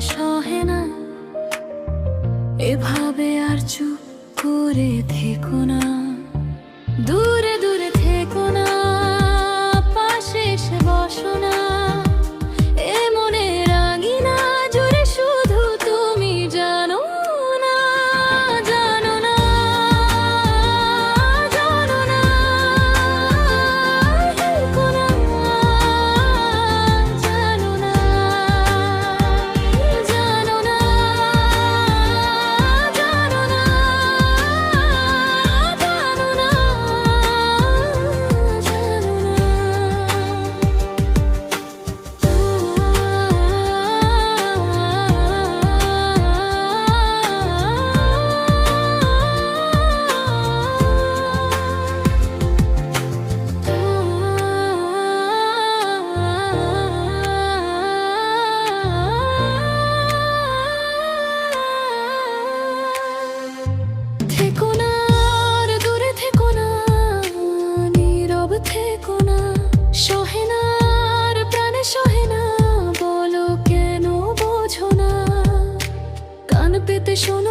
সহে না, এভাবে আর চুপ করে থেকো না। দূরে দূরে থেকো না, পাশে এসে বসো না। এ মনের আঙিনা জুড়ে শুধু তুমি জানো না, জানো না, জানো না, থেকো না, জানো না, জানো না, জানো না, জানো না, থেকো না, আর দূরে থেকো না, নীরব থেকো না। সহে না, আর প্রাণে সহে না, বলো কেন বোঝো না। কান পেতে শোনো